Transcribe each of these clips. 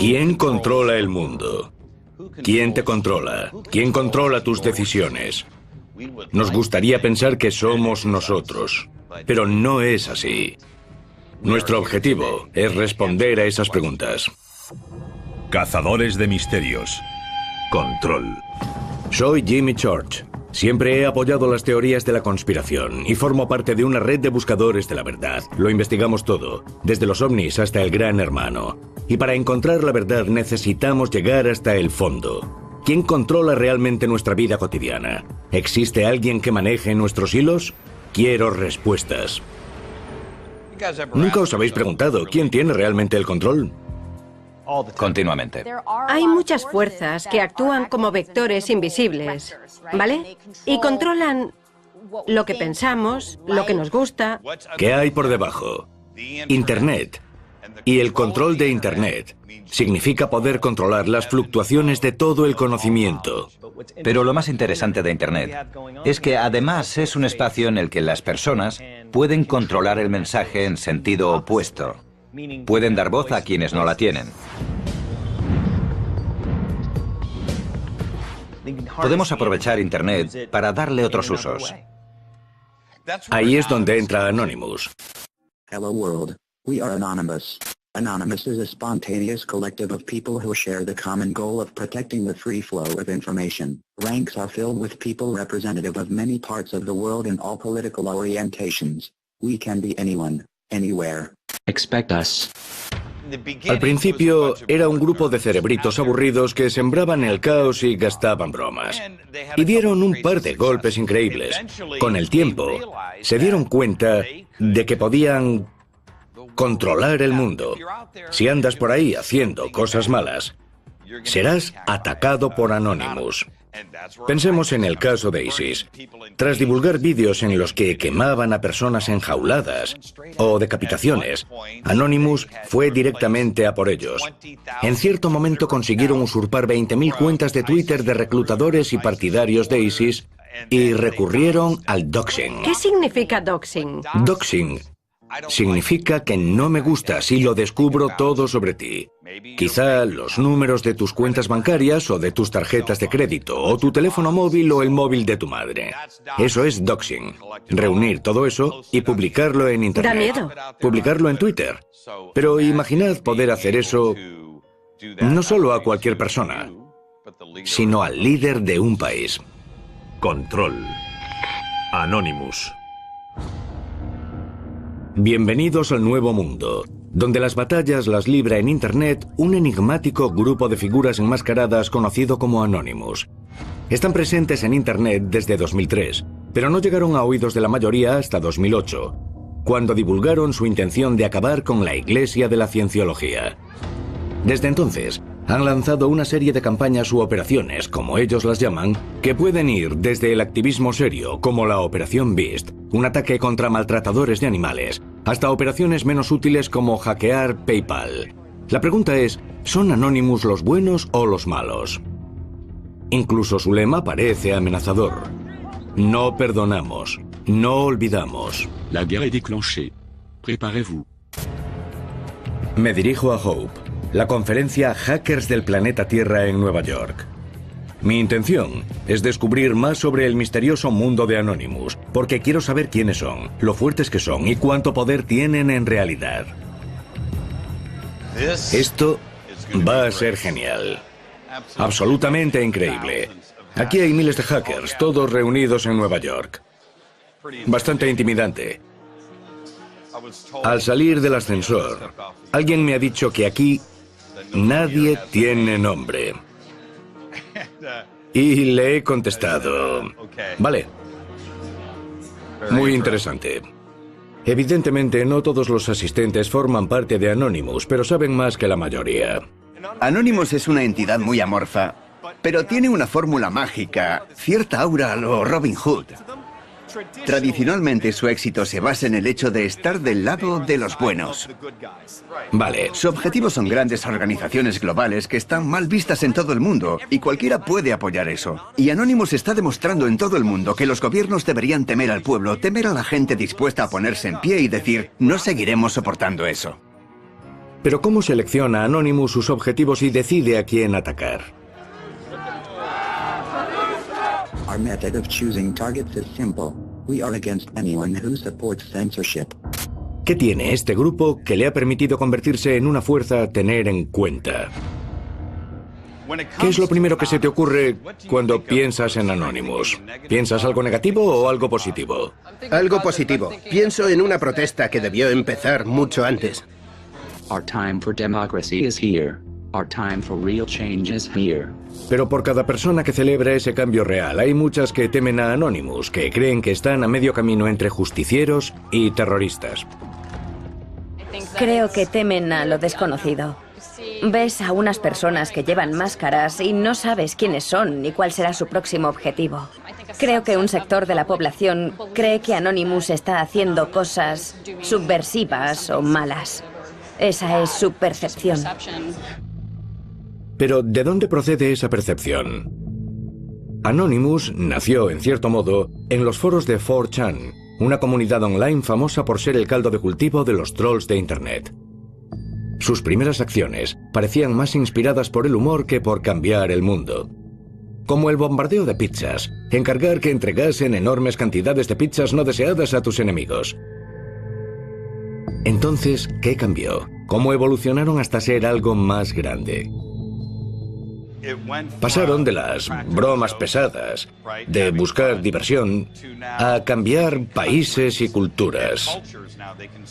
¿Quién controla el mundo? ¿Quién te controla? ¿Quién controla tus decisiones? Nos gustaría pensar que somos nosotros, pero no es así. Nuestro objetivo es responder a esas preguntas. Cazadores de misterios. Control. Soy Jimmy Church. Siempre he apoyado las teorías de la conspiración y formo parte de una red de buscadores de la verdad. Lo investigamos todo, desde los ovnis hasta el Gran Hermano. Y para encontrar la verdad necesitamos llegar hasta el fondo. ¿Quién controla realmente nuestra vida cotidiana? ¿Existe alguien que maneje nuestros hilos? Quiero respuestas. ¿Nunca os habéis preguntado quién tiene realmente el control? Continuamente. Hay muchas fuerzas que actúan como vectores invisibles, ¿vale? Y controlan lo que pensamos, lo que nos gusta. ¿Qué hay por debajo? Internet. Y el control de Internet significa poder controlar las fluctuaciones de todo el conocimiento. Pero lo más interesante de Internet es que además es un espacio en el que las personas pueden controlar el mensaje en sentido opuesto. Pueden dar voz a quienes no la tienen. Podemos aprovechar Internet para darle otros usos. Ahí es donde entra Anonymous. Hello world, we are Anonymous. Anonymous is a spontaneous collective of people who share the common goal of protecting the free flow of information. Ranks are filled with people representative of many parts of the world and all political orientations. We can be anyone, anywhere. Expect us. Al principio era un grupo de cerebritos aburridos que sembraban el caos y gastaban bromas. Y dieron un par de golpes increíbles. Con el tiempo, se dieron cuenta de que podían controlar el mundo. Si andas por ahí haciendo cosas malas, serás atacado por Anonymous. Pensemos en el caso de ISIS. Tras divulgar vídeos en los que quemaban a personas enjauladas o decapitaciones, Anonymous fue directamente a por ellos. En cierto momento consiguieron usurpar 20.000 cuentas de Twitter de reclutadores y partidarios de ISIS y recurrieron al doxing. ¿Qué significa doxing? Doxing significa que no me gusta si lo descubro todo sobre ti. Quizá los números de tus cuentas bancarias o de tus tarjetas de crédito, o tu teléfono móvil o el móvil de tu madre. Eso es doxing. Reunir todo eso y publicarlo en Internet. Da miedo. Publicarlo en Twitter. Pero imaginad poder hacer eso no solo a cualquier persona, sino al líder de un país. Control. Anonymous. Bienvenidos al nuevo mundo, donde las batallas las libra en Internet un enigmático grupo de figuras enmascaradas conocido como Anonymous. Están presentes en Internet desde 2003, pero no llegaron a oídos de la mayoría hasta 2008, cuando divulgaron su intención de acabar con la Iglesia de la Cienciología. Desde entonces, han lanzado una serie de campañas u operaciones, como ellos las llaman, que pueden ir desde el activismo serio, como la Operación Beast, un ataque contra maltratadores de animales, hasta operaciones menos útiles como hackear PayPal. La pregunta es, ¿son Anonymous los buenos o los malos? Incluso su lema parece amenazador. No perdonamos, no olvidamos. La guerre est déclenchée. Préparez-vous. Me dirijo a Hope, la conferencia Hackers del Planeta Tierra en Nueva York. Mi intención es descubrir más sobre el misterioso mundo de Anonymous, porque quiero saber quiénes son, lo fuertes que son y cuánto poder tienen en realidad. Esto va a ser genial. Absolutamente increíble. Aquí hay miles de hackers, todos reunidos en Nueva York. Bastante intimidante. Al salir del ascensor, alguien me ha dicho que aquí nadie tiene nombre. Y le he contestado, vale. Muy interesante. Evidentemente, no todos los asistentes forman parte de Anonymous, pero saben más que la mayoría. Anonymous es una entidad muy amorfa, pero tiene una fórmula mágica, cierta aura a lo Robin Hood. Tradicionalmente su éxito se basa en el hecho de estar del lado de los buenos. Vale. Su objetivo son grandes organizaciones globales que están mal vistas en todo el mundo, y cualquiera puede apoyar eso. Y Anonymous está demostrando en todo el mundo que los gobiernos deberían temer al pueblo, temer a la gente dispuesta a ponerse en pie y decir, no seguiremos soportando eso. Pero ¿cómo selecciona Anonymous sus objetivos y decide a quién atacar? Our method of choosing targets is simple. We are against anyone who supports censorship. ¿Qué tiene este grupo que le ha permitido convertirse en una fuerza a tener en cuenta? ¿Qué es lo primero que se te ocurre cuando piensas en Anonymous? ¿Piensas algo negativo o algo positivo? Algo positivo. Pienso en una protesta que debió empezar mucho antes. Our time for democracy is here. Our time for real change is here. Pero por cada persona que celebra ese cambio real, hay muchas que temen a Anonymous, que creen que están a medio camino entre justicieros y terroristas. Creo que temen a lo desconocido. Ves a unas personas que llevan máscaras y no sabes quiénes son ni cuál será su próximo objetivo. Creo que un sector de la población cree que Anonymous está haciendo cosas subversivas o malas. Esa es su percepción. Pero ¿de dónde procede esa percepción? Anonymous nació, en cierto modo, en los foros de 4chan, una comunidad online famosa por ser el caldo de cultivo de los trolls de Internet. Sus primeras acciones parecían más inspiradas por el humor que por cambiar el mundo. Como el bombardeo de pizzas, encargar que entregasen enormes cantidades de pizzas no deseadas a tus enemigos. Entonces, ¿qué cambió? ¿Cómo evolucionaron hasta ser algo más grande? Pasaron de las bromas pesadas, de buscar diversión, a cambiar países y culturas.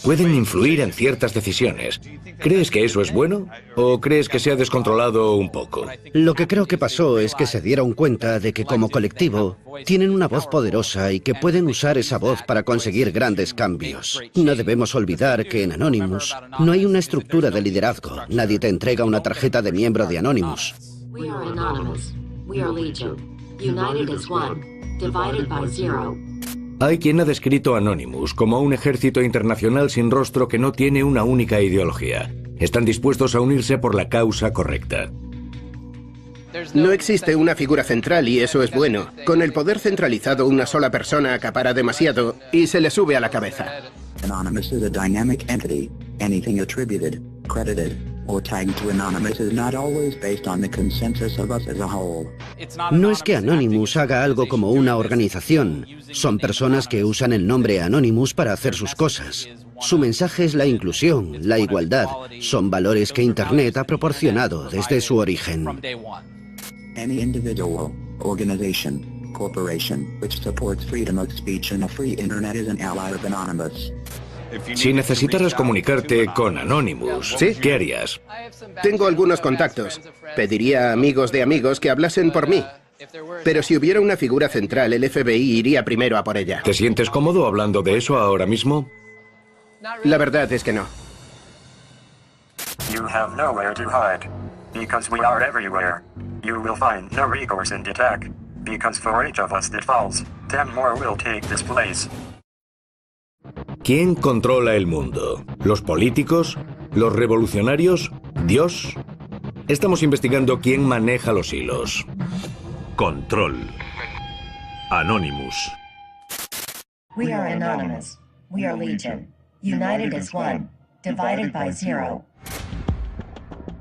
Pueden influir en ciertas decisiones. ¿Crees que eso es bueno o crees que se ha descontrolado un poco? Lo que creo que pasó es que se dieron cuenta de que como colectivo tienen una voz poderosa y que pueden usar esa voz para conseguir grandes cambios. No debemos olvidar que en Anonymous no hay una estructura de liderazgo. Nadie te entrega una tarjeta de miembro de Anonymous. We are anonymous. We are legion. United as one. Divided by zero. Hay quien ha descrito Anonymous como un ejército internacional sin rostro que no tiene una única ideología. Están dispuestos a unirse por la causa correcta. No existe una figura central y eso es bueno. Con el poder centralizado, una sola persona acapara demasiado y se le sube a la cabeza. Anonymous is a dynamic entity. Anything attributed, credited, or tagged to Anonymous is not always based on the consensus of us as a whole. No es que Anonymous haga algo como una organización. Son personas que usan el nombre Anonymous para hacer sus cosas. Su mensaje es la inclusión, la igualdad. Son valores que Internet ha proporcionado desde su origen. Any individual, organization, corporation, which supports freedom of speech and a free internet is an ally of Anonymous. Si necesitaras comunicarte con Anonymous, ¿sí? ¿Qué harías? Tengo algunos contactos. Pediría a amigos de amigos que hablasen por mí. Pero si hubiera una figura central, el FBI iría primero a por ella. ¿Te sientes cómodo hablando de eso ahora mismo? La verdad es que no. You have nowhere to hide, because we are everywhere. You will find no recourse in the attack, because for each of us that falls, 10 more will take this place. ¿Quién controla el mundo? ¿Los políticos? ¿Los revolucionarios? ¿Dios? Estamos investigando quién maneja los hilos. Control. Anonymous. We are anonymous. We are legion. United as one. Divided by zero.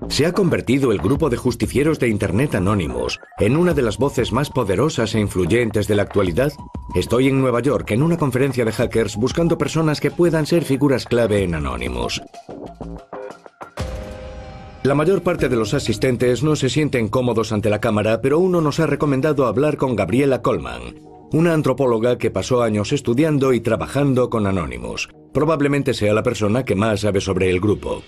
Se ha convertido el grupo de justicieros de Internet Anonymous en una de las voces más poderosas e influyentes de la actualidad. Estoy en Nueva York en una conferencia de hackers buscando personas que puedan ser figuras clave en Anonymous. La mayor parte de los asistentes no se sienten cómodos ante la cámara, pero uno nos ha recomendado hablar con Gabriela Coleman, una antropóloga que pasó años estudiando y trabajando con Anonymous. Probablemente sea la persona que más sabe sobre el grupo.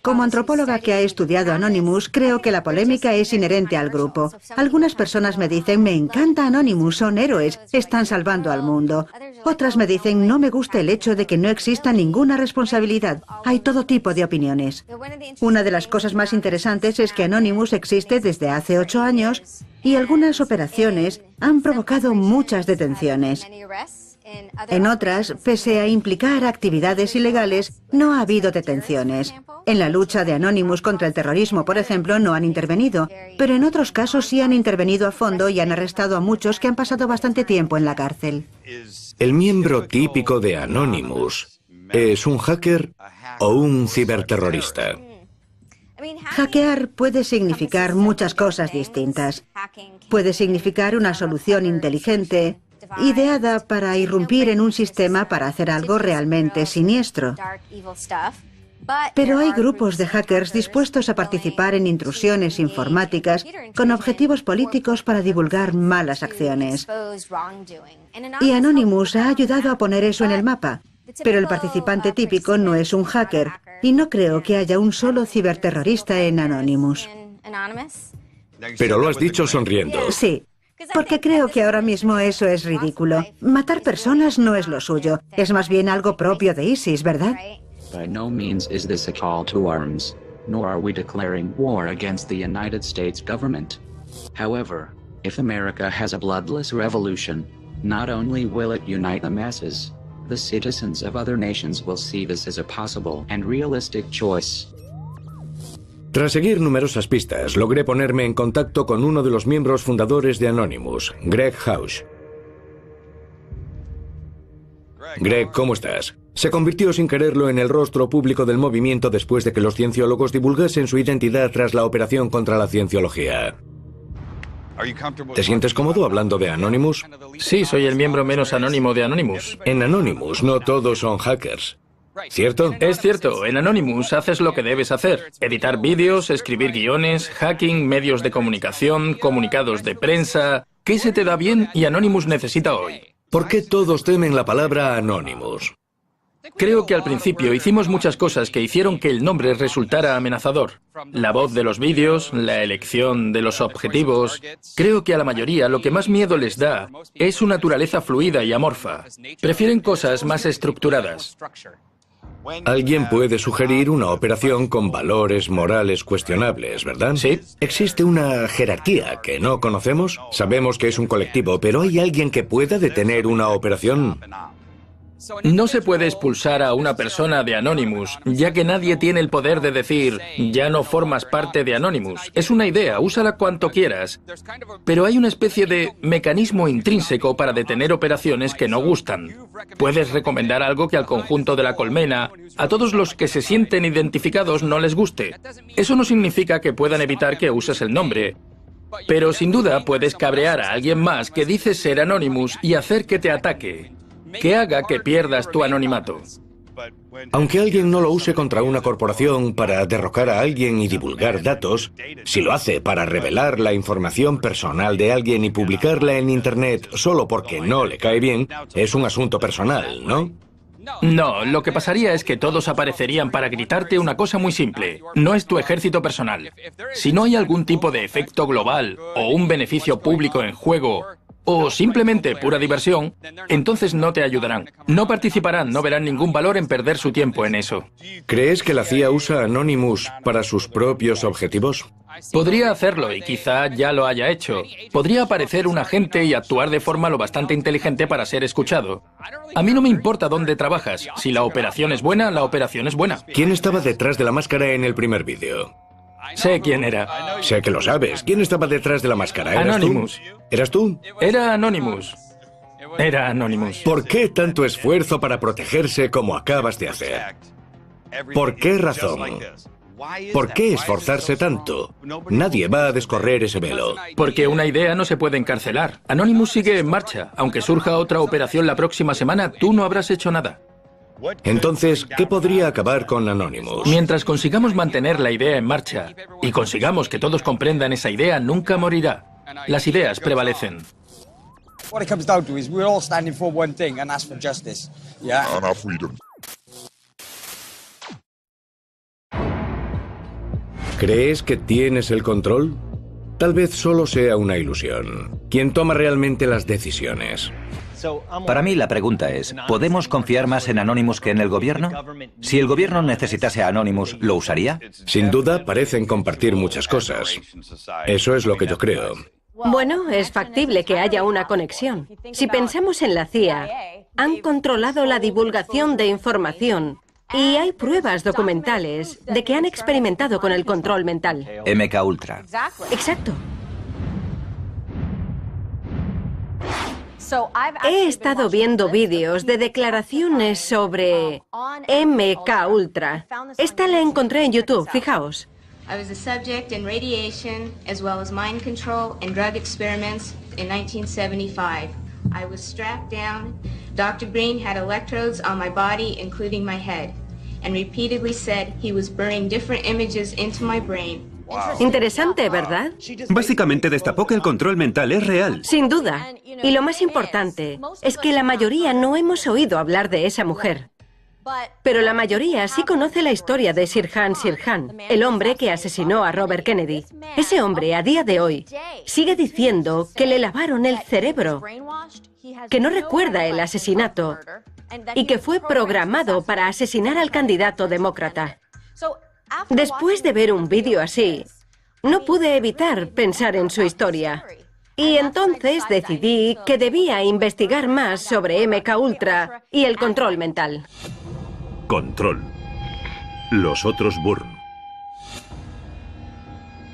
Como antropóloga que ha estudiado Anonymous, creo que la polémica es inherente al grupo. Algunas personas me dicen, me encanta Anonymous, son héroes, están salvando al mundo. Otras me dicen, no me gusta el hecho de que no exista ninguna responsabilidad. Hay todo tipo de opiniones. Una de las cosas más interesantes es que Anonymous existe desde hace 8 años y algunas operaciones han provocado muchas detenciones. En otras, pese a implicar actividades ilegales, no ha habido detenciones. En la lucha de Anonymous contra el terrorismo, por ejemplo, no han intervenido, pero en otros casos sí han intervenido a fondo y han arrestado a muchos que han pasado bastante tiempo en la cárcel. El miembro típico de Anonymous ¿Es un hacker o un ciberterrorista? Hackear puede significar muchas cosas distintas. Puede significar una solución inteligente, ideada para irrumpir en un sistema para hacer algo realmente siniestro. Pero hay grupos de hackers dispuestos a participar en intrusiones informáticas con objetivos políticos para divulgar malas acciones. Y Anonymous ha ayudado a poner eso en el mapa. Pero el participante típico no es un hacker, y no creo que haya un solo ciberterrorista en Anonymous. Pero lo has dicho sonriendo. Sí, porque creo que ahora mismo eso es ridículo. Matar personas no es lo suyo, es más bien algo propio de ISIS, ¿verdad? By no means is this a call to arms, nor are we declaring war against the United States government. However, if America has a bloodless revolution, not only will it unite the masses, the citizens of other nations will see this as a possible and realistic choice. Tras seguir numerosas pistas, logré ponerme en contacto con uno de los miembros fundadores de Anonymous, Greg Hausch. Greg, ¿cómo estás? Se convirtió sin quererlo en el rostro público del movimiento después de que los cienciólogos divulgasen su identidad tras la operación contra la cienciología. ¿Te sientes cómodo hablando de Anonymous? Sí, soy el miembro menos anónimo de Anonymous. En Anonymous no todos son hackers, ¿cierto? Es cierto, en Anonymous haces lo que debes hacer. Editar vídeos, escribir guiones, hacking, medios de comunicación, comunicados de prensa. ¿Qué se te da bien y Anonymous necesita hoy? ¿Por qué todos temen la palabra Anonymous? Creo que al principio hicimos muchas cosas que hicieron que el nombre resultara amenazador. La voz de los vídeos, la elección de los objetivos. Creo que a la mayoría lo que más miedo les da es su naturaleza fluida y amorfa. Prefieren cosas más estructuradas. Alguien puede sugerir una operación con valores morales cuestionables, ¿verdad? Sí. ¿Existe una jerarquía que no conocemos? Sabemos que es un colectivo, pero ¿hay alguien que pueda detener una operación? No se puede expulsar a una persona de Anonymous, ya que nadie tiene el poder de decir, ya no formas parte de Anonymous. Es una idea, úsala cuanto quieras. Pero hay una especie de mecanismo intrínseco para detener operaciones que no gustan. Puedes recomendar algo que al conjunto de la colmena, a todos los que se sienten identificados, no les guste. Eso no significa que puedan evitar que uses el nombre. Pero sin duda puedes cabrear a alguien más que dice ser Anonymous y hacer que te ataque. Que haga que pierdas tu anonimato. Aunque alguien no lo use contra una corporación para derrocar a alguien y divulgar datos, si lo hace para revelar la información personal de alguien y publicarla en Internet solo porque no le cae bien, es un asunto personal, ¿no? No, lo que pasaría es que todos aparecerían para gritarte una cosa muy simple. No es tu ejército personal. Si no hay algún tipo de efecto global o un beneficio público en juego, o simplemente pura diversión, entonces no te ayudarán. No participarán, no verán ningún valor en perder su tiempo en eso. ¿Crees que la CIA usa Anonymous para sus propios objetivos? Podría hacerlo y quizá ya lo haya hecho. Podría aparecer un agente y actuar de forma lo bastante inteligente para ser escuchado. A mí no me importa dónde trabajas. Si la operación es buena, la operación es buena. ¿Quién estaba detrás de la máscara en el primer vídeo? Sé quién era. Sé que lo sabes. ¿Quién estaba detrás de la máscara? ¿Eras Anonymous. tú? ¿Eras tú? Era Anonymous. Era Anonymous. ¿Por qué tanto esfuerzo para protegerse como acabas de hacer? ¿Por qué razón? ¿Por qué esforzarse tanto? Nadie va a descorrer ese velo. Porque una idea no se puede encarcelar. Anonymous sigue en marcha. Aunque surja otra operación la próxima semana, tú no habrás hecho nada. Entonces, ¿qué podría acabar con Anonymous? Mientras consigamos mantener la idea en marcha y consigamos que todos comprendan esa idea, nunca morirá. Las ideas prevalecen. What it comes down to is we're all standing for one thing, and that's for justice. Yeah. And our freedom. ¿Crees que tienes el control? Tal vez solo sea una ilusión. ¿Quién toma realmente las decisiones? Para mí la pregunta es, ¿podemos confiar más en Anonymous que en el gobierno? Si el gobierno necesitase a Anonymous, ¿lo usaría? Sin duda parecen compartir muchas cosas. Eso es lo que yo creo. Bueno, es factible que haya una conexión. Si pensamos en la CIA, han controlado la divulgación de información y hay pruebas documentales de que han experimentado con el control mental. MK Ultra. Exacto. He estado viendo vídeos de declaraciones sobre MK Ultra. Esta la encontré en YouTube, fijaos. I was a subject in radiation as well as mind control and drug experiments in 1975. I was strapped down. Dr. Green had electrodes on my body, including my head, and repeatedly said he was burning different images into my brain. Interesante, ¿verdad? Básicamente destapó que el control mental es real. Sin duda. Y lo más importante es que la mayoría no hemos oído hablar de esa mujer. Pero la mayoría sí conoce la historia de Sirhan Sirhan, el hombre que asesinó a Robert Kennedy. Ese hombre, a día de hoy, sigue diciendo que le lavaron el cerebro, que no recuerda el asesinato y que fue programado para asesinar al candidato demócrata. Después de ver un vídeo así, no pude evitar pensar en su historia. Y entonces decidí que debía investigar más sobre MK Ultra y el control mental. Control. Los otros Bourne.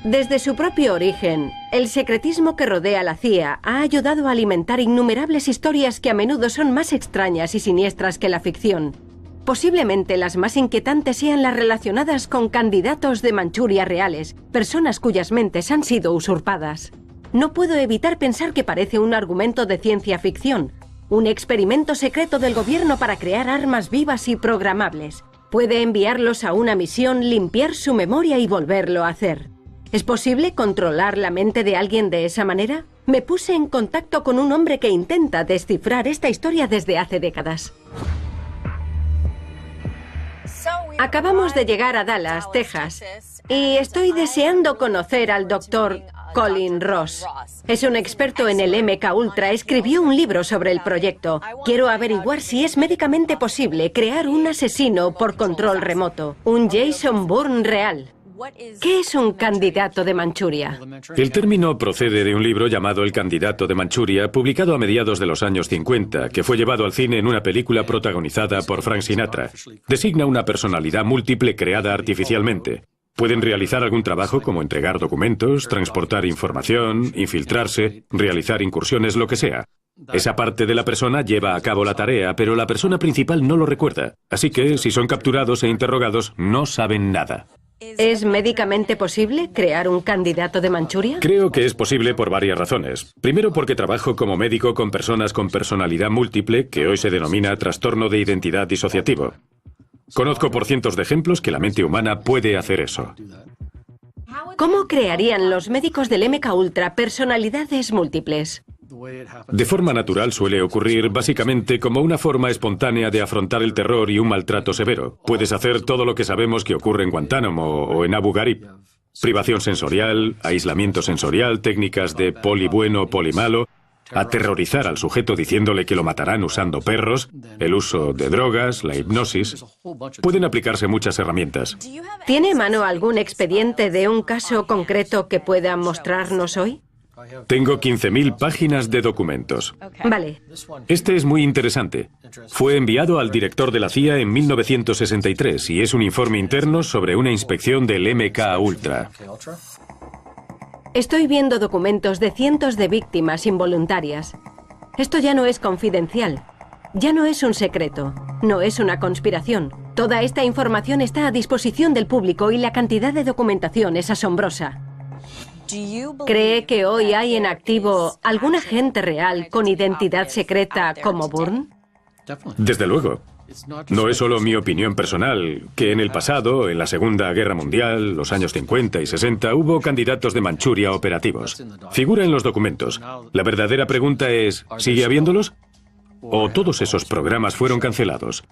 Desde su propio origen, el secretismo que rodea a la CIA ha ayudado a alimentar innumerables historias que a menudo son más extrañas y siniestras que la ficción. Posiblemente las más inquietantes sean las relacionadas con candidatos de Manchuria reales, personas cuyas mentes han sido usurpadas. No puedo evitar pensar que parece un argumento de ciencia ficción, un experimento secreto del gobierno para crear armas vivas y programables. Puede enviarlos a una misión, limpiar su memoria y volverlo a hacer. ¿Es posible controlar la mente de alguien de esa manera? Me puse en contacto con un hombre que intenta descifrar esta historia desde hace décadas. Acabamos de llegar a Dallas, Texas, y estoy deseando conocer al doctor Colin Ross. Es un experto en el MK Ultra, escribió un libro sobre el proyecto. Quiero averiguar si es médicamente posible crear un asesino por control remoto, un Jason Bourne real. ¿Qué es un candidato de Manchuria? El término procede de un libro llamado El candidato de Manchuria, publicado a mediados de los años 50, que fue llevado al cine en una película protagonizada por Frank Sinatra. Designa una personalidad múltiple creada artificialmente. Pueden realizar algún trabajo como entregar documentos, transportar información, infiltrarse, realizar incursiones, lo que sea. Esa parte de la persona lleva a cabo la tarea, pero la persona principal no lo recuerda. Así que, si son capturados e interrogados, no saben nada. ¿Es médicamente posible crear un candidato de Manchuria? Creo que es posible por varias razones. Primero, porque trabajo como médico con personas con personalidad múltiple, que hoy se denomina trastorno de identidad disociativo. Conozco por cientos de ejemplos que la mente humana puede hacer eso. ¿Cómo crearían los médicos del MK Ultra personalidades múltiples? De forma natural suele ocurrir básicamente como una forma espontánea de afrontar el terror y un maltrato severo. Puedes hacer todo lo que sabemos que ocurre en Guantánamo o en Abu Ghraib. Privación sensorial, aislamiento sensorial, técnicas de poli bueno, poli malo, aterrorizar al sujeto diciéndole que lo matarán usando perros, el uso de drogas, la hipnosis. Pueden aplicarse muchas herramientas. ¿Tiene a mano algún expediente de un caso concreto que pueda mostrarnos hoy? Tengo 15.000 páginas de documentos. Vale. Este es muy interesante. Fue enviado al director de la CIA en 1963 y es un informe interno sobre una inspección del MK Ultra. Estoy viendo documentos de cientos de víctimas involuntarias. Esto ya no es confidencial. Ya no es un secreto. No es una conspiración. Toda esta información está a disposición del público y la cantidad de documentación es asombrosa. ¿Cree que hoy hay en activo algún agente real con identidad secreta como Bourne? Desde luego. No es solo mi opinión personal, que en el pasado, en la Segunda Guerra Mundial, los años 50 y 60, hubo candidatos de Manchuria operativos. Figura en los documentos. La verdadera pregunta es, ¿sigue habiéndolos? ¿O todos esos programas fueron cancelados?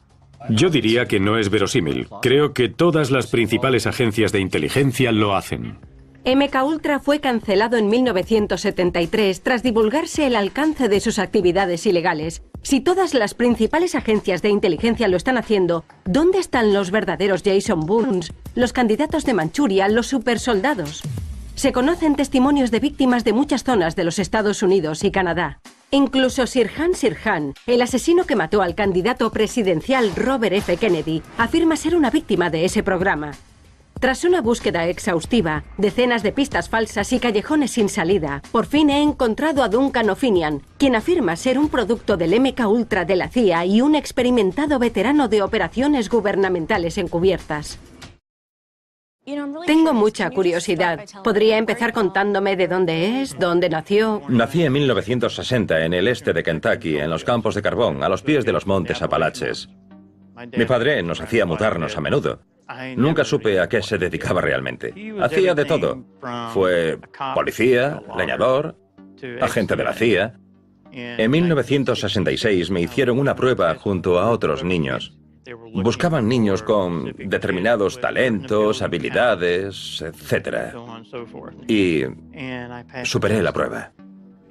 Yo diría que no es verosímil. Creo que todas las principales agencias de inteligencia lo hacen. MK Ultra fue cancelado en 1973 tras divulgarse el alcance de sus actividades ilegales. Si todas las principales agencias de inteligencia lo están haciendo, ¿dónde están los verdaderos Jason Bournes, los candidatos de Manchuria, los supersoldados? Se conocen testimonios de víctimas de muchas zonas de los Estados Unidos y Canadá. Incluso Sirhan Sirhan, el asesino que mató al candidato presidencial Robert F. Kennedy, afirma ser una víctima de ese programa. Tras una búsqueda exhaustiva, decenas de pistas falsas y callejones sin salida, por fin he encontrado a Duncan O'Finian, quien afirma ser un producto del MK Ultra de la CIA y un experimentado veterano de operaciones gubernamentales encubiertas. Tengo mucha curiosidad. ¿Podría empezar contándome de dónde es, dónde nació? Nací en 1960 en el este de Kentucky, en los campos de carbón, a los pies de los montes Apalaches. Mi padre nos hacía mudarnos a menudo. Nunca supe a qué se dedicaba realmente. Hacía de todo. Fue policía, leñador, agente de la CIA. En 1966 me hicieron una prueba junto a otros niños. Buscaban niños con determinados talentos, habilidades, etc. Y superé la prueba.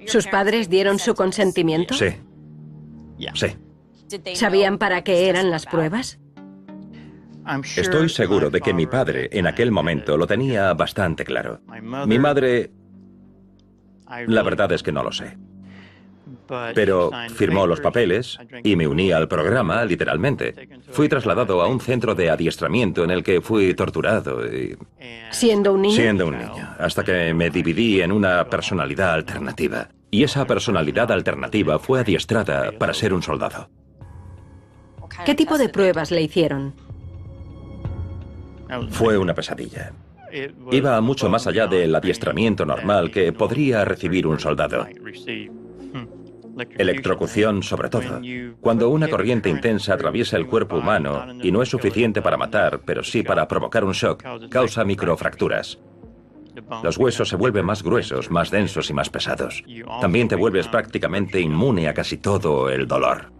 ¿Sus padres dieron su consentimiento? Sí. Sí. ¿Sabían para qué eran las pruebas? Estoy seguro de que mi padre en aquel momento lo tenía bastante claro. Mi madre, la verdad es que no lo sé. Pero firmó los papeles y me uní al programa, literalmente. Fui trasladado a un centro de adiestramiento en el que fui torturado y... ¿Siendo un niño? Siendo un niño, hasta que me dividí en una personalidad alternativa. Y esa personalidad alternativa fue adiestrada para ser un soldado. ¿Qué tipo de pruebas le hicieron? Fue una pesadilla. Iba mucho más allá del adiestramiento normal que podría recibir un soldado. Electrocución, sobre todo. Cuando una corriente intensa atraviesa el cuerpo humano y no es suficiente para matar, pero sí para provocar un shock, causa microfracturas. Los huesos se vuelven más gruesos, más densos y más pesados. También te vuelves prácticamente inmune a casi todo el dolor.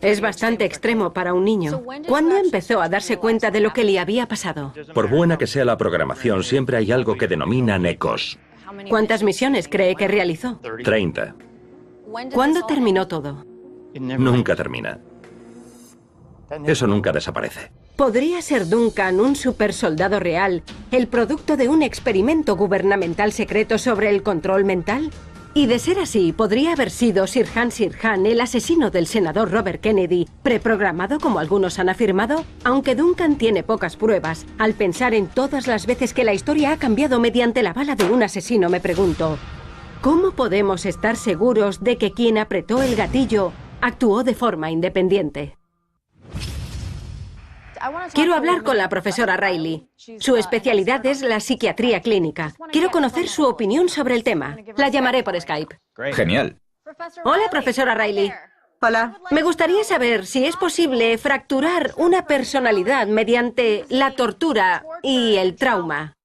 Es bastante extremo para un niño. ¿Cuándo empezó a darse cuenta de lo que le había pasado? Por buena que sea la programación, siempre hay algo que denominan ecos. ¿Cuántas misiones cree que realizó? 30. ¿Cuándo terminó todo? Nunca termina. Eso nunca desaparece. ¿Podría ser Duncan un supersoldado real, el producto de un experimento gubernamental secreto sobre el control mental? Y de ser así, ¿podría haber sido Sirhan Sirhan, el asesino del senador Robert Kennedy, preprogramado como algunos han afirmado? Aunque Duncan tiene pocas pruebas, al pensar en todas las veces que la historia ha cambiado mediante la bala de un asesino, me pregunto, ¿cómo podemos estar seguros de que quien apretó el gatillo actuó de forma independiente? Quiero hablar con la profesora Riley. Su especialidad es la psiquiatría clínica. Quiero conocer su opinión sobre el tema. La llamaré por Skype. Genial. Hola, profesora Riley. Hola. Me gustaría saber si es posible fracturar una personalidad mediante la tortura y el trauma.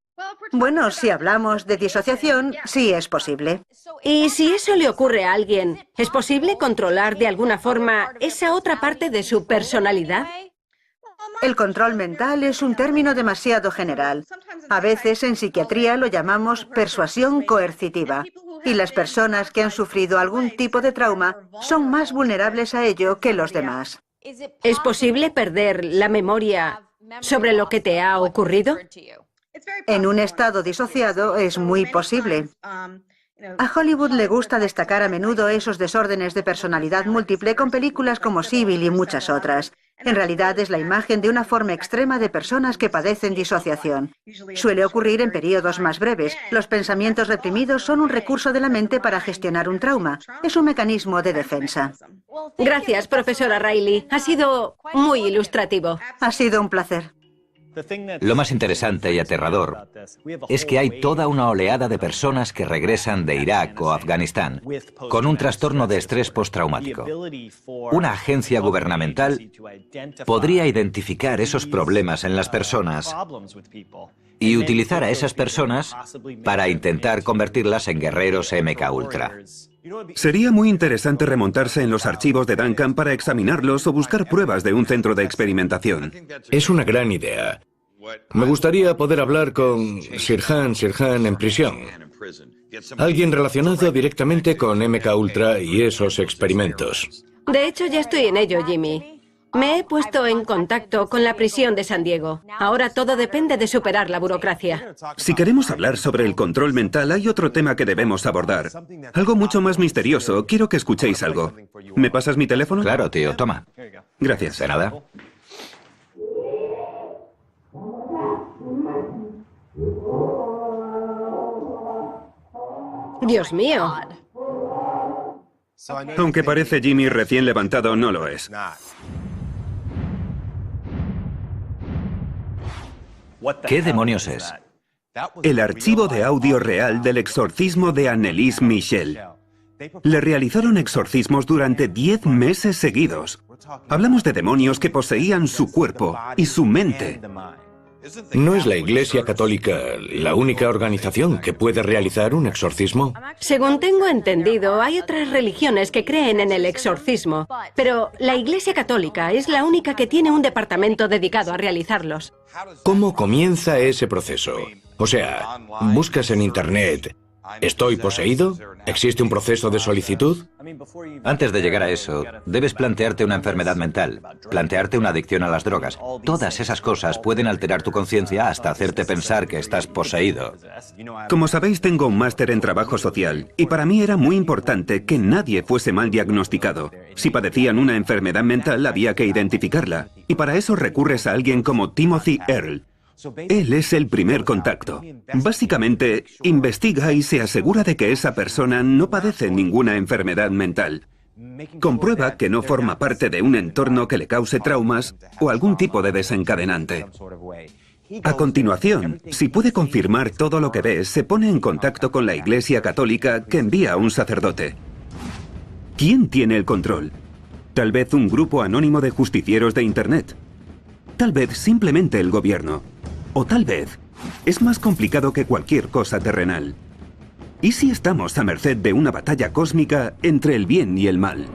Bueno, si hablamos de disociación, sí es posible. Y si eso le ocurre a alguien, ¿es posible controlar de alguna forma esa otra parte de su personalidad? El control mental es un término demasiado general. A veces en psiquiatría lo llamamos persuasión coercitiva. Y las personas que han sufrido algún tipo de trauma son más vulnerables a ello que los demás. ¿Es posible perder la memoria sobre lo que te ha ocurrido? En un estado disociado es muy posible. A Hollywood le gusta destacar a menudo esos desórdenes de personalidad múltiple con películas como Civil y muchas otras. En realidad es la imagen de una forma extrema de personas que padecen disociación. Suele ocurrir en periodos más breves. Los pensamientos reprimidos son un recurso de la mente para gestionar un trauma. Es un mecanismo de defensa. Gracias, profesora Riley. Ha sido muy ilustrativo. Ha sido un placer. Lo más interesante y aterrador es que hay toda una oleada de personas que regresan de Irak o Afganistán con un trastorno de estrés postraumático. Una agencia gubernamental podría identificar esos problemas en las personas y utilizar a esas personas para intentar convertirlas en guerreros MK Ultra. Sería muy interesante remontarse en los archivos de Duncan para examinarlos o buscar pruebas de un centro de experimentación. Es una gran idea. Me gustaría poder hablar con Sirhan Sirhan en prisión. Alguien relacionado directamente con MK Ultra y esos experimentos. De hecho, ya estoy en ello, Jimmy. Me he puesto en contacto con la prisión de San Diego. Ahora todo depende de superar la burocracia. Si queremos hablar sobre el control mental, hay otro tema que debemos abordar. Algo mucho más misterioso. Quiero que escuchéis algo. ¿Me pasas mi teléfono? Claro, tío. Toma. Gracias. De nada. Dios mío. Aunque parece Jimmy recién levantado, no lo es. ¿Qué demonios es? El archivo de audio real del exorcismo de Anneliese Michel. Le realizaron exorcismos durante 10 meses seguidos. Hablamos de demonios que poseían su cuerpo y su mente. ¿No es la Iglesia Católica la única organización que puede realizar un exorcismo? Según tengo entendido, hay otras religiones que creen en el exorcismo, pero la Iglesia Católica es la única que tiene un departamento dedicado a realizarlos. ¿Cómo comienza ese proceso? O sea, buscas en Internet, ¿estoy poseído? ¿Existe un proceso de solicitud? Antes de llegar a eso, debes plantearte una enfermedad mental, plantearte una adicción a las drogas. Todas esas cosas pueden alterar tu conciencia hasta hacerte pensar que estás poseído. Como sabéis, tengo un máster en trabajo social, y para mí era muy importante que nadie fuese mal diagnosticado. Si padecían una enfermedad mental, había que identificarla, y para eso recurres a alguien como Timothy Earl. Él es el primer contacto. Básicamente, investiga y se asegura de que esa persona no padece ninguna enfermedad mental. Comprueba que no forma parte de un entorno que le cause traumas o algún tipo de desencadenante. A continuación, si puede confirmar todo lo que ve, se pone en contacto con la Iglesia Católica, que envía a un sacerdote. ¿Quién tiene el control? Tal vez un grupo anónimo de justicieros de Internet. Tal vez simplemente el gobierno. O tal vez es más complicado que cualquier cosa terrenal. ¿Y si estamos a merced de una batalla cósmica entre el bien y el mal?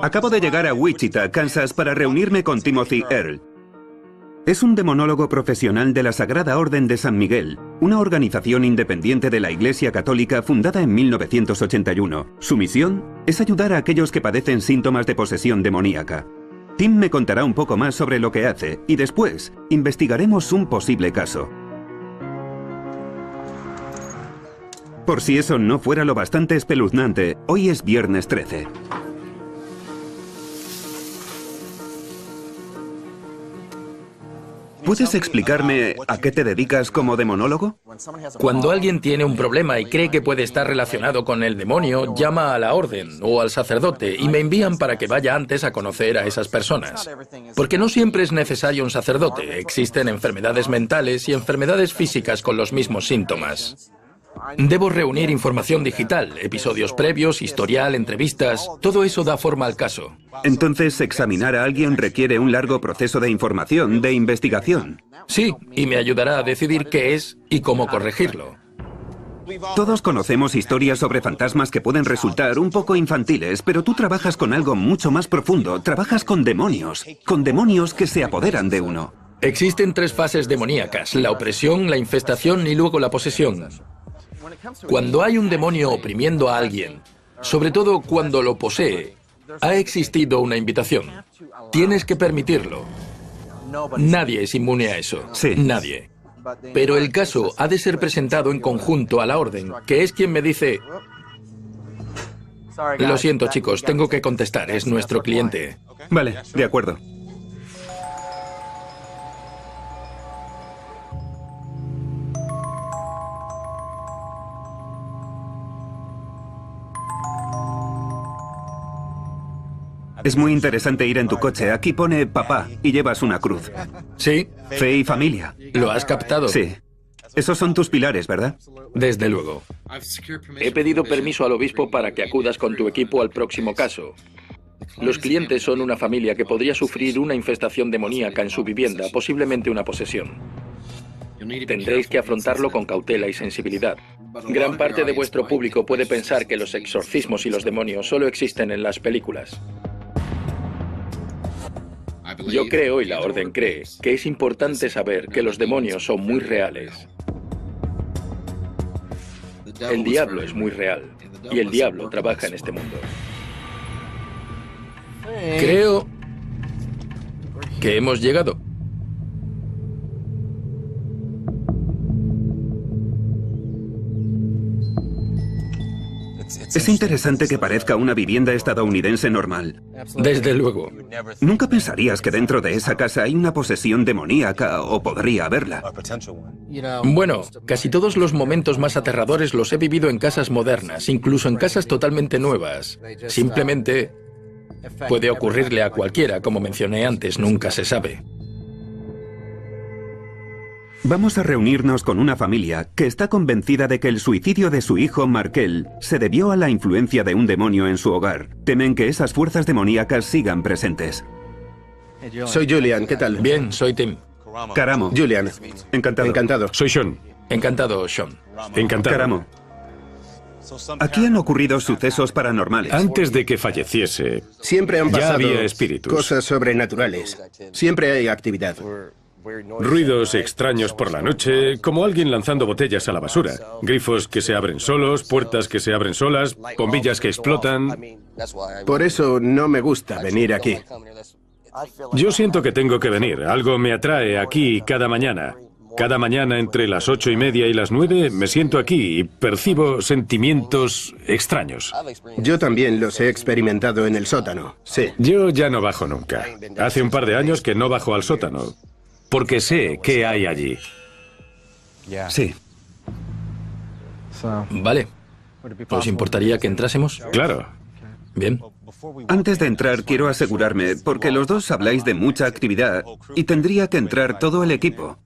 Acabo de llegar a Wichita, Kansas, para reunirme con Timothy Earl. Es un demonólogo profesional de la Sagrada Orden de San Miguel, una organización independiente de la Iglesia Católica fundada en 1981. Su misión es ayudar a aquellos que padecen síntomas de posesión demoníaca. Tim me contará un poco más sobre lo que hace y después investigaremos un posible caso. Por si eso no fuera lo bastante espeluznante, hoy es viernes 13. ¿Puedes explicarme a qué te dedicas como demonólogo? Cuando alguien tiene un problema y cree que puede estar relacionado con el demonio, llama a la orden o al sacerdote y me envían para que vaya antes a conocer a esas personas. Porque no siempre es necesario un sacerdote. Existen enfermedades mentales y enfermedades físicas con los mismos síntomas. Debo reunir información digital, episodios previos, historial, entrevistas. Todo eso da forma al caso. Entonces, examinar a alguien requiere un largo proceso de información, de investigación. Sí, y me ayudará a decidir qué es y cómo corregirlo. Todos conocemos historias sobre fantasmas que pueden resultar un poco infantiles, pero tú trabajas con algo mucho más profundo. Trabajas con demonios que se apoderan de uno. Existen 3 fases demoníacas: la opresión, la infestación y luego la posesión. Cuando hay un demonio oprimiendo a alguien, sobre todo cuando lo posee, ha existido una invitación. Tienes que permitirlo. Nadie es inmune a eso. Sí. Nadie. Pero el caso ha de ser presentado en conjunto a la orden, que es quien me dice: lo siento, chicos, tengo que contestar, es nuestro cliente. Vale, de acuerdo. Es muy interesante ir en tu coche. Aquí pone papá y llevas una cruz. Sí. Fe y familia. ¿Lo has captado? Sí. Esos son tus pilares, ¿verdad? Desde luego. He pedido permiso al obispo para que acudas con tu equipo al próximo caso. Los clientes son una familia que podría sufrir una infestación demoníaca en su vivienda, posiblemente una posesión. Tendréis que afrontarlo con cautela y sensibilidad. Gran parte de vuestro público puede pensar que los exorcismos y los demonios solo existen en las películas. Yo creo, y la orden cree, que es importante saber que los demonios son muy reales. El diablo es muy real, y el diablo trabaja en este mundo. Creo que hemos llegado. Es interesante que parezca una vivienda estadounidense normal. Desde luego. Nunca pensarías que dentro de esa casa hay una posesión demoníaca, o podría haberla. Bueno, casi todos los momentos más aterradores los he vivido en casas modernas, incluso en casas totalmente nuevas. Simplemente puede ocurrirle a cualquiera, como mencioné antes, nunca se sabe. Vamos a reunirnos con una familia que está convencida de que el suicidio de su hijo Markel se debió a la influencia de un demonio en su hogar. Temen que esas fuerzas demoníacas sigan presentes. Soy Julian, ¿qué tal? Bien, soy Tim. Karamo. Julian. Encantado. Encantado. Soy Sean. Encantado, Sean. Encantado. Karamo. Aquí han ocurrido sucesos paranormales. Antes de que falleciese, siempre han pasado ya había espíritus. Cosas sobrenaturales. Siempre hay actividad. Ruidos extraños por la noche, como alguien lanzando botellas a la basura. Grifos que se abren solos, puertas que se abren solas, bombillas que explotan. Por eso no me gusta venir aquí. Yo siento que tengo que venir. Algo me atrae aquí cada mañana. Cada mañana entre las 8:30 y las 9 me siento aquí y percibo sentimientos extraños. Yo también los he experimentado en el sótano, sí. Yo ya no bajo nunca. Hace un par de años que no bajo al sótano. Porque sé qué hay allí. Sí. Vale. ¿Os importaría que entrásemos? Claro. Bien. Antes de entrar, quiero asegurarme, porque los dos habláis de mucha actividad y tendría que entrar todo el equipo.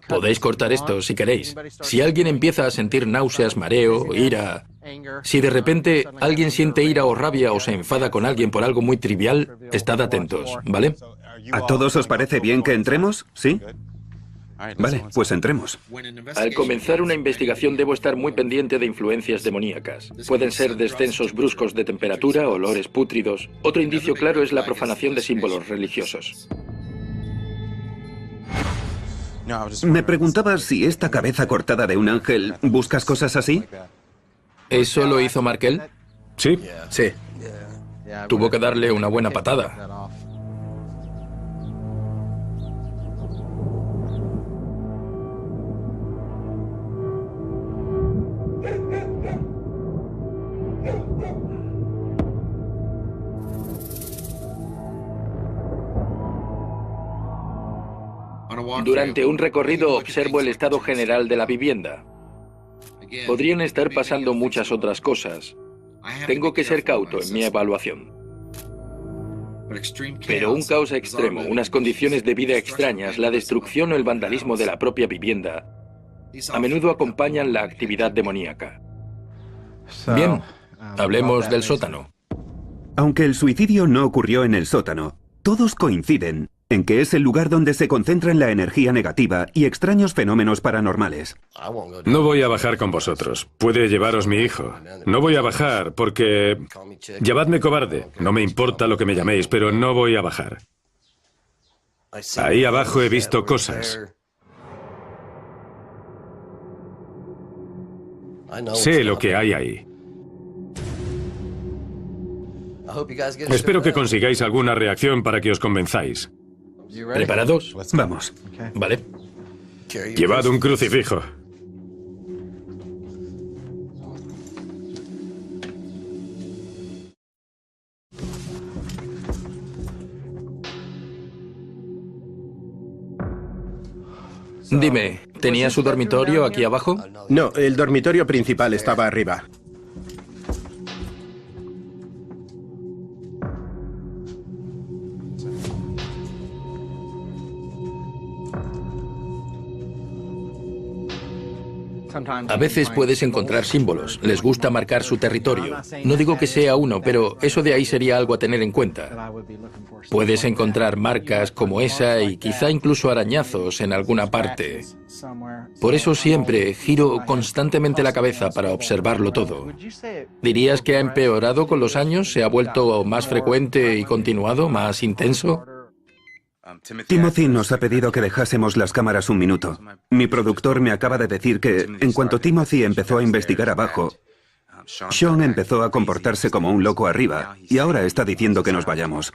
Podéis cortar esto si queréis. Si alguien empieza a sentir náuseas, mareo, ira... Si de repente alguien siente ira o rabia o se enfada con alguien por algo muy trivial, estad atentos, ¿vale? ¿A todos os parece bien que entremos? ¿Sí? Vale, pues entremos. Al comenzar una investigación debo estar muy pendiente de influencias demoníacas. Pueden ser descensos bruscos de temperatura, olores pútridos. Otro indicio claro es la profanación de símbolos religiosos. Me preguntaba si esta cabeza cortada de un ángel, ¿buscas cosas así? ¿Eso lo hizo Markel? Sí. Sí. Tuvo que darle una buena patada. Durante un recorrido observo el estado general de la vivienda. Podrían estar pasando muchas otras cosas. Tengo que ser cauto en mi evaluación. Pero un caos extremo, unas condiciones de vida extrañas, la destrucción o el vandalismo de la propia vivienda, a menudo acompañan la actividad demoníaca. Bien, hablemos del sótano. Aunque el suicidio no ocurrió en el sótano, todos coinciden en que es el lugar donde se concentran la energía negativa y extraños fenómenos paranormales. No voy a bajar con vosotros. Puede llevaros mi hijo. No voy a bajar porque... Llamadme cobarde. No me importa lo que me llaméis, pero no voy a bajar. Ahí abajo he visto cosas. Sé lo que hay ahí. Espero que consigáis alguna reacción para que os convenzáis. ¿Preparados? Vamos. Vale. Llevad un crucifijo. Dime, ¿tenía su dormitorio aquí abajo? No, el dormitorio principal estaba arriba. A veces puedes encontrar símbolos, les gusta marcar su territorio. No digo que sea uno, pero eso de ahí sería algo a tener en cuenta. Puedes encontrar marcas como esa y quizá incluso arañazos en alguna parte. Por eso siempre giro constantemente la cabeza para observarlo todo. ¿Dirías que ha empeorado con los años? ¿Se ha vuelto más frecuente y continuado, más intenso? Timothy nos ha pedido que dejásemos las cámaras un minuto. Mi productor me acaba de decir que, en cuanto Timothy empezó a investigar abajo, Sean empezó a comportarse como un loco arriba y ahora está diciendo que nos vayamos.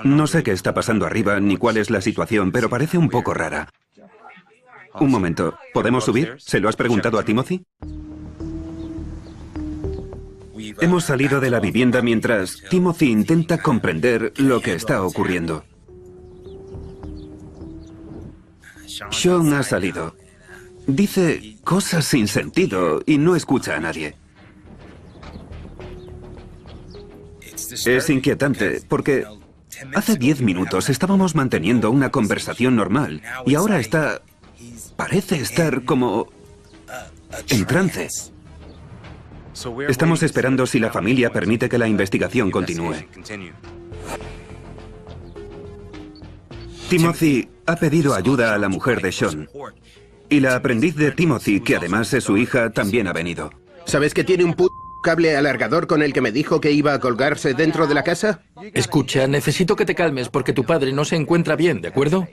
No sé qué está pasando arriba ni cuál es la situación, pero parece un poco rara. Un momento, ¿podemos subir? ¿Se lo has preguntado a Timothy? Hemos salido de la vivienda mientras Timothy intenta comprender lo que está ocurriendo. Sean ha salido. Dice cosas sin sentido y no escucha a nadie. Es inquietante porque hace 10 minutos estábamos manteniendo una conversación normal y ahora parece estar como en trance. Estamos esperando si la familia permite que la investigación continúe. Timothy ha pedido ayuda a la mujer de Sean. Y la aprendiz de Timothy, que además es su hija, también ha venido. ¿Sabes que tiene un cable alargador con el que me dijo que iba a colgarse dentro de la casa? Escucha, necesito que te calmes porque tu padre no se encuentra bien, ¿de acuerdo?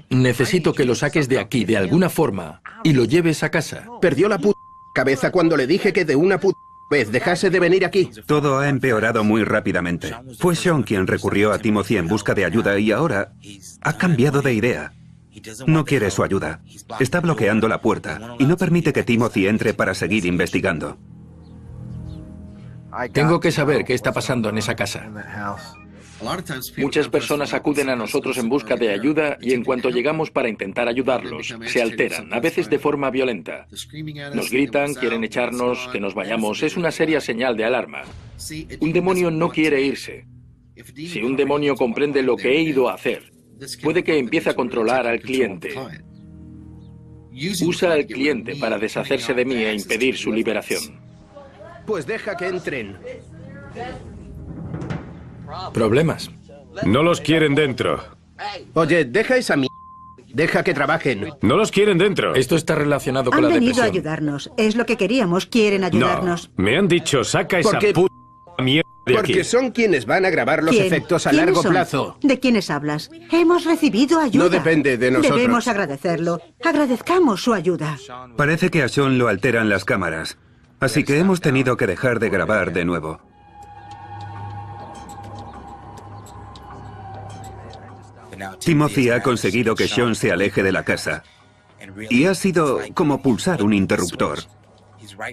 Necesito que lo saques de aquí de alguna forma y lo lleves a casa. Perdió la cabeza cuando le dije que de una vez dejase de venir aquí. Todo ha empeorado muy rápidamente. Fue Sean quien recurrió a Timothy en busca de ayuda y ahora ha cambiado de idea. No quiere su ayuda. Está bloqueando la puerta y no permite que Timothy entre para seguir investigando. Tengo que saber qué está pasando en esa casa. Muchas personas acuden a nosotros en busca de ayuda y en cuanto llegamos para intentar ayudarlos, se alteran, a veces de forma violenta. Nos gritan, quieren echarnos, que nos vayamos. Es una seria señal de alarma. Un demonio no quiere irse. Si un demonio comprende lo que he ido a hacer, puede que empiece a controlar al cliente. Usa al cliente para deshacerse de mí e impedir su liberación. Pues deja que entren. ¿Problemas? No los quieren dentro. Oye, deja esa Deja que trabajen. No los quieren dentro. Esto está relacionado con Han la venido depresión. a ayudarnos. Es lo que queríamos. Quieren ayudarnos. No, me han dicho, saca esa puta mierda de aquí. Porque son quienes van a grabar los efectos a largo plazo. ¿De quiénes hablas? Hemos recibido ayuda. No depende de nosotros. Debemos agradecerlo. Agradezcamos su ayuda. Parece que a Sean lo alteran las cámaras. Así que hemos tenido que dejar de grabar de nuevo. Timothy ha conseguido que Sean se aleje de la casa. Y ha sido como pulsar un interruptor.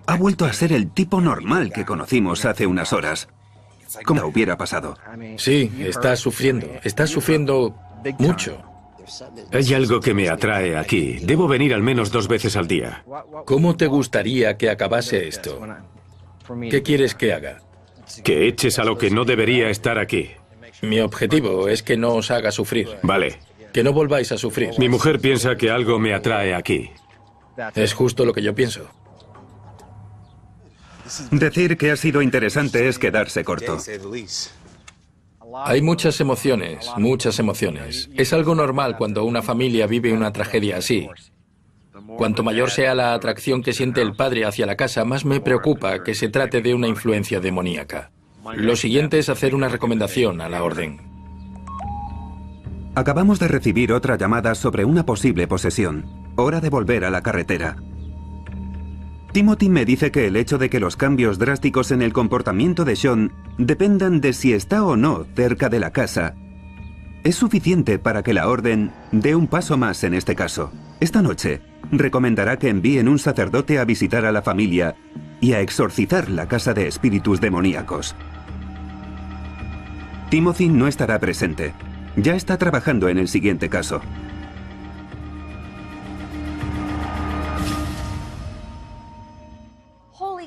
Ha vuelto a ser el tipo normal que conocimos hace unas horas. Como hubiera pasado. Sí, está sufriendo mucho. Hay algo que me atrae aquí. Debo venir al menos 2 veces al día. ¿Cómo te gustaría que acabase esto? ¿Qué quieres que haga? Que eches a lo que no debería estar aquí. Mi objetivo es que no os haga sufrir. Vale. Que no volváis a sufrir. Mi mujer piensa que algo me atrae aquí. Es justo lo que yo pienso. Decir que ha sido interesante es quedarse corto. Hay muchas emociones, muchas emociones. Es algo normal cuando una familia vive una tragedia así. Cuanto mayor sea la atracción que siente el padre hacia la casa, más me preocupa que se trate de una influencia demoníaca. Lo siguiente es hacer una recomendación a la orden. Acabamos de recibir otra llamada sobre una posible posesión. Hora de volver a la carretera. Timothy me dice que el hecho de que los cambios drásticos en el comportamiento de Sean dependan de si está o no cerca de la casa es suficiente para que la orden dé un paso más en este caso. Esta noche recomendará que envíen un sacerdote a visitar a la familia y a exorcizar la casa de espíritus demoníacos. Timothy no estará presente. Ya está trabajando en el siguiente caso.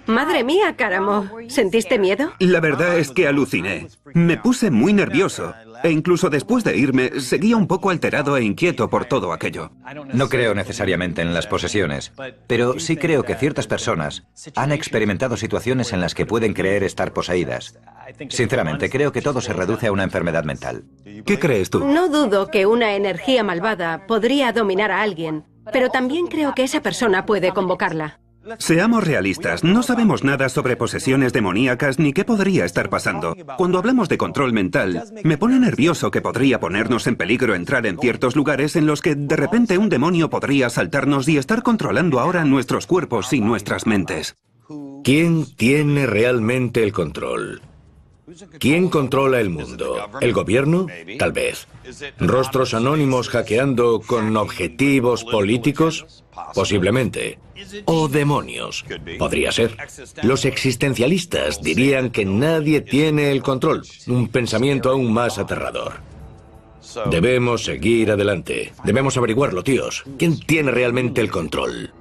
Madre mía, Cáramo. ¿Sentiste miedo? La verdad es que aluciné. Me puse muy nervioso. E incluso después de irme, seguía un poco alterado e inquieto por todo aquello. No creo necesariamente en las posesiones, pero sí creo que ciertas personas han experimentado situaciones en las que pueden creer estar poseídas. Sinceramente, creo que todo se reduce a una enfermedad mental. ¿Qué crees tú? No dudo que una energía malvada podría dominar a alguien, pero también creo que esa persona puede convocarla. Seamos realistas, no sabemos nada sobre posesiones demoníacas ni qué podría estar pasando. Cuando hablamos de control mental, me pone nervioso que podría ponernos en peligro entrar en ciertos lugares en los que de repente un demonio podría asaltarnos y estar controlando ahora nuestros cuerpos y nuestras mentes. ¿Quién tiene realmente el control? ¿Quién controla el mundo? ¿El gobierno? Tal vez. ¿Rostros anónimos hackeando con objetivos políticos? Posiblemente. ¿O demonios? Podría ser. Los existencialistas dirían que nadie tiene el control. Un pensamiento aún más aterrador. Debemos seguir adelante. Debemos averiguarlo, tíos. ¿Quién tiene realmente el control?